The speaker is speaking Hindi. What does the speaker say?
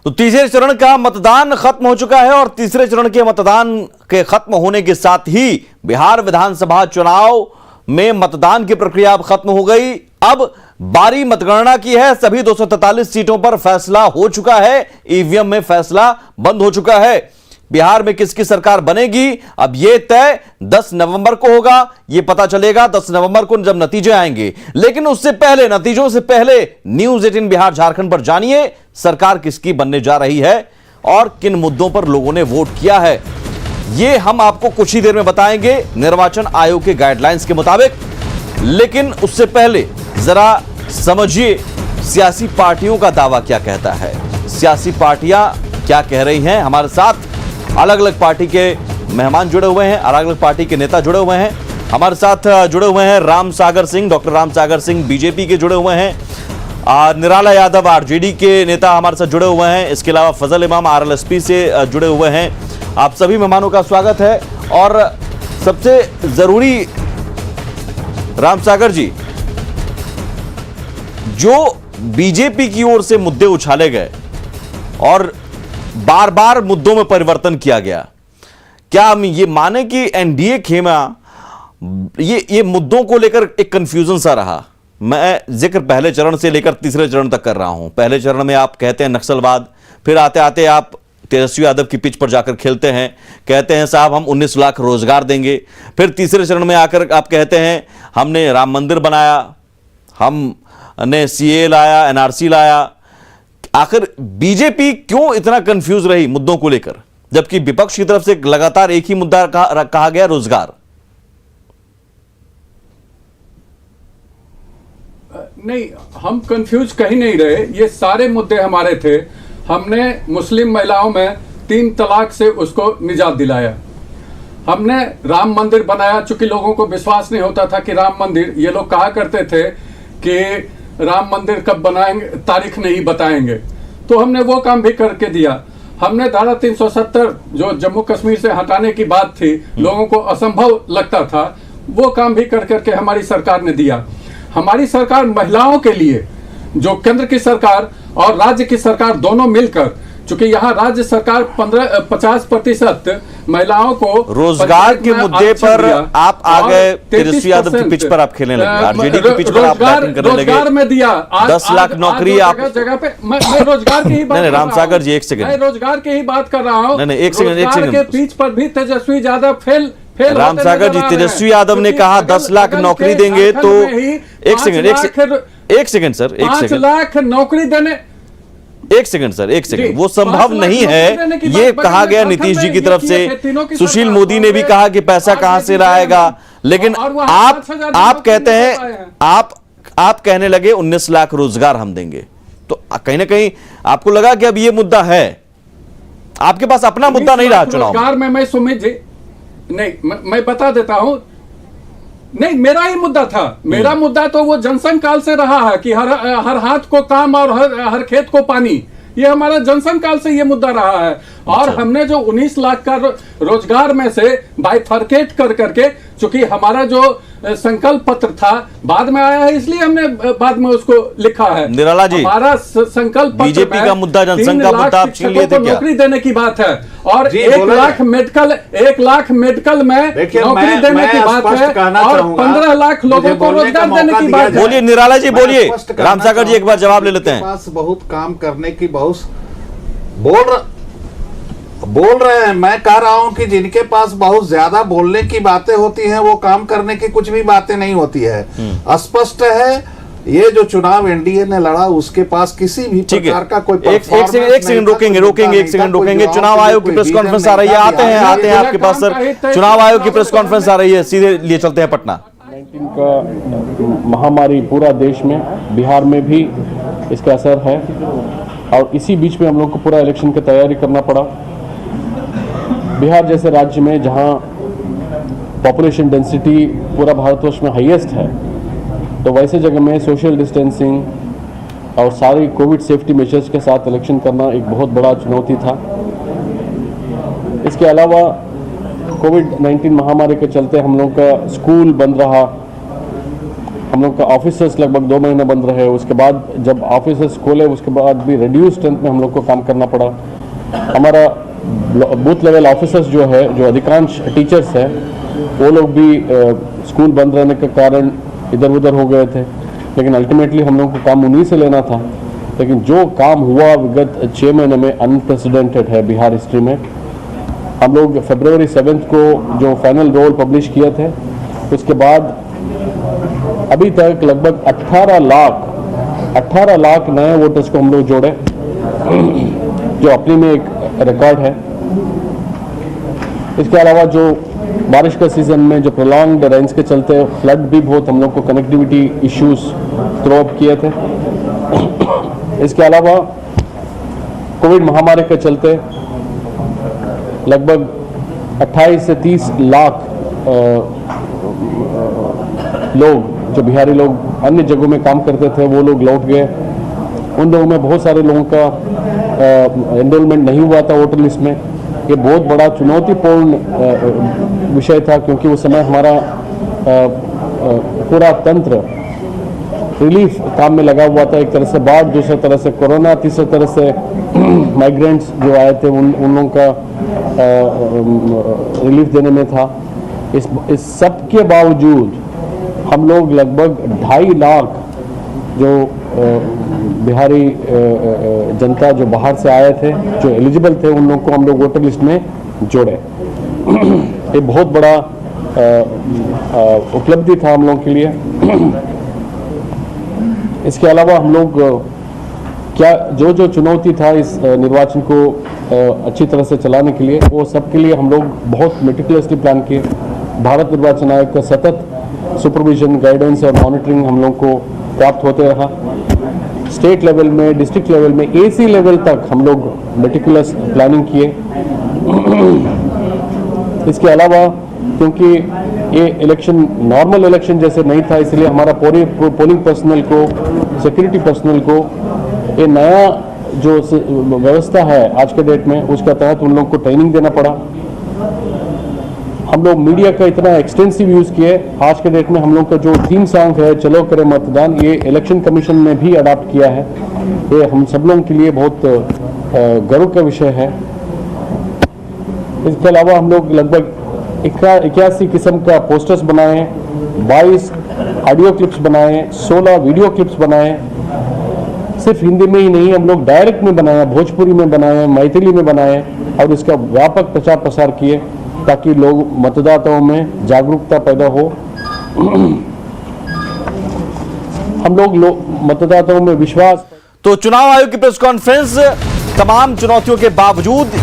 तो तीसरे चरण का मतदान खत्म हो चुका है और तीसरे चरण के मतदान के खत्म होने के साथ ही बिहार विधानसभा चुनाव में मतदान की प्रक्रिया अब खत्म हो गई। अब बारी मतगणना की है। सभी 243 सीटों पर फैसला हो चुका है। ईवीएम में फैसला बंद हो चुका है। बिहार में किसकी सरकार बनेगी अब यह तय 10 नवंबर को होगा। यह पता चलेगा 10 नवंबर को जब नतीजे आएंगे। लेकिन उससे पहले, नतीजों से पहले न्यूज 18 बिहार झारखंड पर जानिए सरकार किसकी बनने जा रही है और किन मुद्दों पर लोगों ने वोट किया है। यह हम आपको कुछ ही देर में बताएंगे निर्वाचन आयोग के गाइडलाइंस के मुताबिक। लेकिन उससे पहले जरा समझिए सियासी पार्टियों का दावा क्या कहता है। सियासी पार्टियां क्या कह रही हैं। हमारे साथ अलग अलग पार्टी के मेहमान जुड़े हुए हैं, अलग अलग पार्टी के नेता जुड़े हुए हैं। हमारे साथ जुड़े हुए हैं राम सागर सिंह, डॉक्टर राम सागर सिंह बीजेपी के जुड़े हुए हैं। निराला यादव आरजेडी के नेता हमारे साथ जुड़े हुए हैं। इसके अलावा फजल इमाम आरएलएसपी से जुड़े हुए हैं। आप सभी मेहमानों का स्वागत है। और सबसे जरूरी राम सागर जी, जो बीजेपी की ओर से मुद्दे उछाले गए और बार बार मुद्दों में परिवर्तन किया गया, क्या हम ये माने कि एनडीए खेमा ये मुद्दों को लेकर एक कंफ्यूजन सा रहा। मैं जिक्र पहले चरण से लेकर तीसरे चरण तक कर रहा हूं। पहले चरण में आप कहते हैं नक्सलवाद, फिर आते आते आप तेजस्वी यादव की पिच पर जाकर खेलते हैं, कहते हैं साहब हम 19 लाख रोजगार देंगे। फिर तीसरे चरण में आकर आप कहते हैं हमने राम मंदिर बनाया, हमने सीए लाया, एनआरसी लाया। आखिर बीजेपी क्यों इतना कंफ्यूज रही मुद्दों को लेकर, जबकि विपक्ष की तरफ से लगातार एक ही मुद्दा कहा गया, रोजगार? नहीं, हम कंफ्यूज कहीं नहीं रहे। ये सारे मुद्दे हमारे थे। हमने मुस्लिम महिलाओं में 3 तलाक से उसको निजात दिलाया। हमने राम मंदिर बनाया, चूंकि लोगों को विश्वास नहीं होता था कि राम मंदिर, ये लोग कहा करते थे कि राम मंदिर कब बनाएंगे, तारीख नहीं बताएंगे, तो हमने वो काम भी करके दिया। हमने धारा 370 जो जम्मू कश्मीर से हटाने की बात थी, लोगों को असंभव लगता था, वो काम भी कर करके हमारी सरकार ने दिया। हमारी सरकार महिलाओं के लिए, जो केंद्र की सरकार और राज्य की सरकार दोनों मिलकर, चूंकि यहाँ राज्य सरकार 50% महिलाओं को रोजगार के मुद्दे पर आप आ गए, तेजस्वी यादव की पिच पर आप खेलने लगे, आरजेडी की पिच पर आप बैटिंग करने लगे। रोजगार में दिया 10 लाख नौकरी आप जगह पे। मैं रोजगार की ही बात, नहीं राम सागर जी एक सेकंड, मैं रोजगार की ही बात कर रहा हूँ। नहीं एक सेकंड के पिच पर भी तेजस्वी यादव फेल राम सागर जी, तेजस्वी यादव ने कहा 10 लाख नौकरी देंगे, तो एक सेकंड सर, 5 लाख नौकरी देने, एक सेकंड सर, एक सेकंड, वो संभव नहीं है। ये कहा गया नीतीश जी की तरफ से, सुशील मोदी ने भी कहा कि पैसा कहां से लाएगा। लेकिन आप कहते हैं, आप कहने लगे 19 लाख रोजगार हम देंगे, तो कहीं ना कहीं आपको लगा कि अब ये मुद्दा है, आपके पास अपना मुद्दा नहीं रहा चुनाव रोजगार में। मैं सुमित नहीं, मैं बता देता हूं, नहीं मेरा ही मुद्दा था। मेरा मुद्दा तो वो जनसंघ काल से रहा है कि हर हाथ को काम और हर खेत को पानी। ये हमारा जनसंघ काल से ये मुद्दा रहा है। और हमने जो 19 लाख का रोजगार में से बाइफरकेट कर करके, चूंकि हमारा जो संकल्प पत्र था बाद में आया है, इसलिए हमने बाद में उसको लिखा है। निराला जी, हमारा संकल्प पत्र बीजेपी का मुद्दा जनसंघ का मुद्दा आप छीन लिए थे क्या? नौकरी देने की बात है और 1 लाख मेडिकल में नौकरी देने की बात है और 15 लाख लोगों को रोजगार देने की बात है। बोलिए निराला जी, बोलिए। राम सागर जी एक बार जवाब ले लेते हैं। पास बहुत काम करने की बहुत बोल रहे हैं। मैं कह रहा हूं कि जिनके पास बहुत ज्यादा बोलने की बातें होती हैं, वो काम करने की कुछ भी बातें नहीं होती है। स्पष्ट है ये जो चुनाव एनडीए ने लड़ा, उसके पास किसी भी प्रकार का कोई एक सेकंड रोकेंगे। चुनाव आयोग की प्रेस कॉन्फ्रेंस आ रही है, आते हैं आपके पास सर। चुनाव आयोग की प्रेस कॉन्फ्रेंस आ रही है, सीधे लिए चलते हैं पटना। 19 का महामारी पूरा देश में, बिहार में भी इसका असर है और इसी बीच में हम लोग को पूरा इलेक्शन की तैयारी करना पड़ा। बिहार जैसे राज्य में जहां पॉपुलेशन डेंसिटी पूरा भारतवर्ष में हाईएस्ट है, तो वैसे जगह में सोशल डिस्टेंसिंग और सारी कोविड सेफ्टी मेजर्स के साथ इलेक्शन करना एक बहुत बड़ा चुनौती था। इसके अलावा कोविड-19 महामारी के चलते हम लोग का स्कूल बंद रहा, हम लोग का ऑफिसर्स लगभग 2 महीने बंद रहे। उसके बाद जब ऑफिसर्स खोले उसके बाद भी रिड्यूस स्ट्रेंथ में हम लोग को काम करना पड़ा। हमारा बूथ लेवल ऑफिसर्स जो है, जो अधिकांश टीचर्स हैं, वो लोग भी स्कूल बंद रहने के कारण इधर उधर हो गए थे, लेकिन अल्टीमेटली हम लोग को काम उन्हीं से लेना था। लेकिन जो काम हुआ विगत 6 महीने में अनप्रेसिडेंटेड है बिहार हिस्ट्री में। हम लोग फरवरी 7 को जो फाइनल रोल पब्लिश किए थे, उसके बाद अभी तक लगभग 18 लाख नए वोटर्स को हम लोग जोड़े, जो अपनी में एक रिकॉर्ड है। इसके अलावा जो बारिश का सीजन में जो प्रोलॉन्ग्ड रेंज के चलते फ्लड भी बहुत हम लोग को कनेक्टिविटी इश्यूज थ्रो अप किए थे। इसके अलावा कोविड महामारी के चलते लगभग 28 से 30 लाख लोग, जो बिहारी लोग अन्य जगहों में काम करते थे, वो लोग लौट गए। उन लोगों में बहुत सारे लोगों का एनरोलमेंट नहीं हुआ था वोटर लिस्ट में। ये बहुत बड़ा चुनौतीपूर्ण विषय था, क्योंकि उस समय हमारा पूरा तंत्र रिलीफ काम में लगा हुआ था। एक तरह से बाढ़, दूसरी तरह से कोरोना, तीसरी तरह से माइग्रेंट्स जो आए थे उन लोगों का रिलीफ देने में था। इस सब के बावजूद हम लोग लगभग 2.5 लाख जो बिहारी जनता जो बाहर से आए थे, जो एलिजिबल थे, उन लोगों को हम लोग वोटर लिस्ट में जोड़े। ये बहुत बड़ा उपलब्धि था हम लोगों के लिए। इसके अलावा हम लोग क्या जो चुनौती था इस निर्वाचन को अच्छी तरह से चलाने के लिए, वो सब के लिए हम लोग बहुत मेटिकुलसली प्लान किए। भारत निर्वाचन आयोग का सतत सुपरविजन, गाइडेंस और मॉनिटरिंग हम लोग को प्राप्त होते रहा। स्टेट लेवल में, डिस्ट्रिक्ट लेवल में, एसी लेवल तक हम लोग मेटिकुलस प्लानिंग किए। इसके अलावा क्योंकि ये इलेक्शन नॉर्मल इलेक्शन जैसे नहीं था, इसलिए हमारा पोलिंग पर्सनल को, सिक्योरिटी पर्सनल को ये नया जो व्यवस्था है आज के डेट में, उसका तहत उन लोगों को ट्रेनिंग देना पड़ा। हम लोग मीडिया का इतना एक्सटेंसिव यूज़ किए। आज के डेट में हम लोग का जो थीम सॉन्ग है, चलो करें मतदान, ये इलेक्शन कमीशन ने भी अडॉप्ट किया है। ये हम सब लोगों के लिए बहुत गर्व का विषय है। इसके अलावा हम लोग लगभग 81 किस्म का पोस्टर्स बनाए, 22 ऑडियो क्लिप्स बनाए, 16 वीडियो क्लिप्स बनाए। सिर्फ हिंदी में ही नहीं, हम लोग डायरेक्ट में बनाए, भोजपुरी में बनाए, मैथिली में बनाए और इसका व्यापक प्रचार प्रसार किए, ताकि लोग मतदाताओं में जागरूकता पैदा हो। हम लोग मतदाताओं में विश्वास। तो चुनाव आयोग की प्रेस कॉन्फ्रेंस तमाम चुनौतियों के बावजूद ये